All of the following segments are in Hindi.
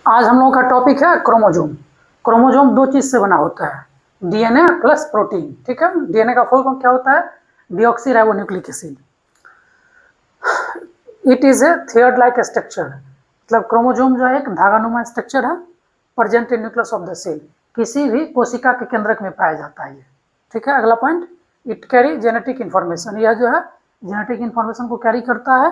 आज हम लोगों का टॉपिक है क्रोमोजोम। क्रोमोजोम दो चीज से बना होता है, डीएनए प्लस प्रोटीन। ठीक है, डीएनए का फुल फॉर्म क्या होता है? Deoxyribonucleic acid. It is a thread like structure, मतलब क्रोमोजोम जो है एक धागानुमा स्ट्रक्चर है, present in nucleus of the cell, किसी भी कोशिका के केंद्रक में पाया जाता है ये। ठीक है, अगला point, it carry genetic information. यह जो है जेनेटिक इंफॉर्मेशन को कैरी करता है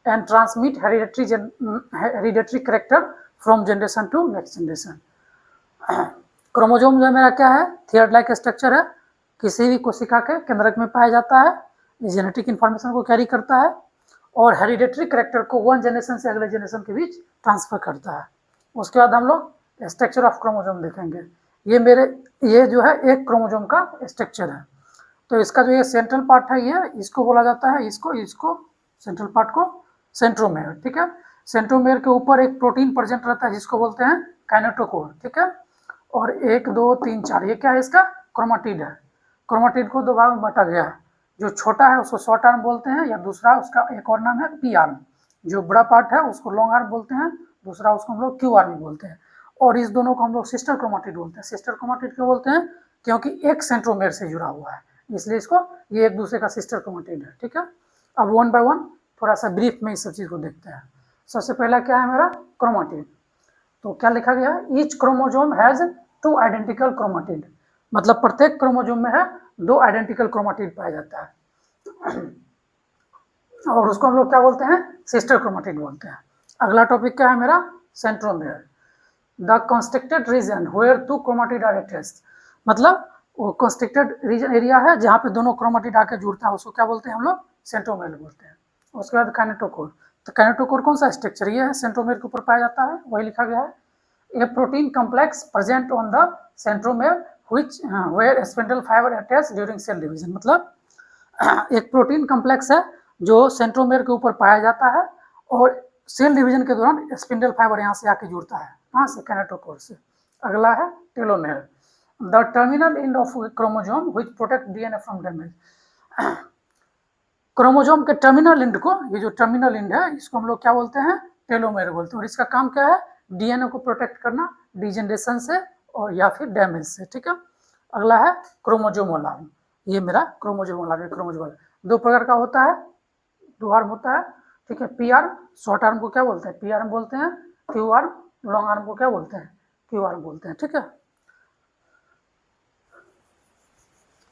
and transmit hereditary character from generation to next generation. Chromosome जो है मेरा क्या है? थ्रेड लाइक स्ट्रक्चर है, किसी भी कोशिका के केंद्रक में पाया जाता है, जेनेटिक इंफॉर्मेशन को कैरी करता है और हेरिडेटरी कैरेक्टर को वन जनरेशन से अगले जनरेशन के बीच ट्रांसफर करता है। उसके बाद हम लोग स्ट्रक्चर ऑफ क्रोमोजोम देखेंगे। ये जो है एक क्रोमोजोम का स्ट्रक्चर है। तो इसका जो ये सेंट्रल पार्ट है, ये इसको बोला जाता है, इसको सेंट्रल पार्ट को सेंट्रोमेयर। ठीक है, सेंट्रोमेयर के ऊपर एक प्रोटीन प्रेजेंट रहता है जिसको बोलते हैं काइनेटोकोर। ठीक है, और 1 2 3 4 ये क्या है? इसका क्रोमाटिड है। क्रोमाटिड को दो भाग में बांटा गया है, जो छोटा है उसको शॉर्ट आर्म बोलते हैं, या दूसरा उसका एक और नाम है पी आर्म। जो बड़ा पार्ट है उसको लॉन्ग आर्म बोलते हैं, दूसरा उसको हम लोग क्यू आर्म बोलते हैं। और इस दोनों को हम लोग सिस्टर क्रोमाटिड बोलते हैं। सिस्टर क्रोमाटिड क्यों बोलते हैं? क्योंकि एक सेंट्रोमेयर से जुड़ा हुआ है, इसलिए इसको ये एक दूसरे का सिस्टर क्रोमाटिड है। ठीक है, अब वन बाय वन थोड़ा सा ब्रीफ में इस सब चीज़ को देखते हैं। सबसे पहला क्या है मेरा? क्रोमाटिड। तो क्या लिखा गया है? Each chromosome has 2 identical chromatid, मतलब प्रत्येक क्रोमोजोम में है 2 आइडेंटिकल क्रोमाटिड पाया जाता है और उसको हम लोग क्या बोलते हैं? सिस्टर क्रोमाटिड बोलते हैं। अगला टॉपिक क्या है मेरा? Centromere, the constructed region where 2 chromatid are attached, मतलब वो कंस्ट्रक्टेड रीजन एरिया है जहाँ पे दोनों क्रोमाटिड आके जुड़ता है, उसको क्या बोलते हैं हम लोग? सेंट्रोमेयर बोलते हैं। उसके बाद काइनेटोकोर। तो काइनेटोकोर कौन सा स्ट्रक्चर? ये है, सेंट्रोमेयर के ऊपर पाया जाता है, वही लिखा गया है। A protein complex present on the centromere which where spindle fibre attach during cell division, मतलब एक प्रोटीन कॉम्प्लेक्स है जो सेंट्रोमेयर के ऊपर पाया जाता है और सेल डिवीजन के दौरान स्पिंडल फाइबर यहाँ से आके जुड़ता है। कहाँ से? काइनेटोकोर से। अगला है telomere, the terminal end of chromosome which protect DNA from damage. Chromosome के टर्मिनल एंड को, ये जो टर्मिनल एंड है इसको हम लोग क्या बोलते हैं? टेलोमेयर बोलते हैं। और इसका काम क्या है? डीएनए को प्रोटेक्ट करना डिजेनरेशन से और या फिर डैमेज से। ठीक है, अगला है क्रोमोजोमल आर्म। ये मेरा क्रोमोजोमल आर्म। क्रोमोजोमल 2 प्रकार का होता है, 2 आर्म होता है। ठीक है, पी आर्म, शॉर्ट आर्म को क्या बोलते हैं? पी आर्म बोलते हैं। क्यू आर्म, लॉन्ग आर्म को क्या बोलते हैं? क्यू आर्म बोलते हैं। ठीक है,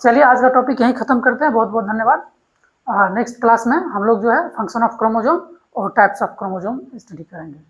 चलिए आज का टॉपिक यहीं खत्म करते हैं। बहुत बहुत धन्यवाद। नेक्स्ट क्लास में हम लोग जो है फंक्शन ऑफ क्रोमोजोम और टाइप्स ऑफ क्रोमोजोम स्टडी करेंगे।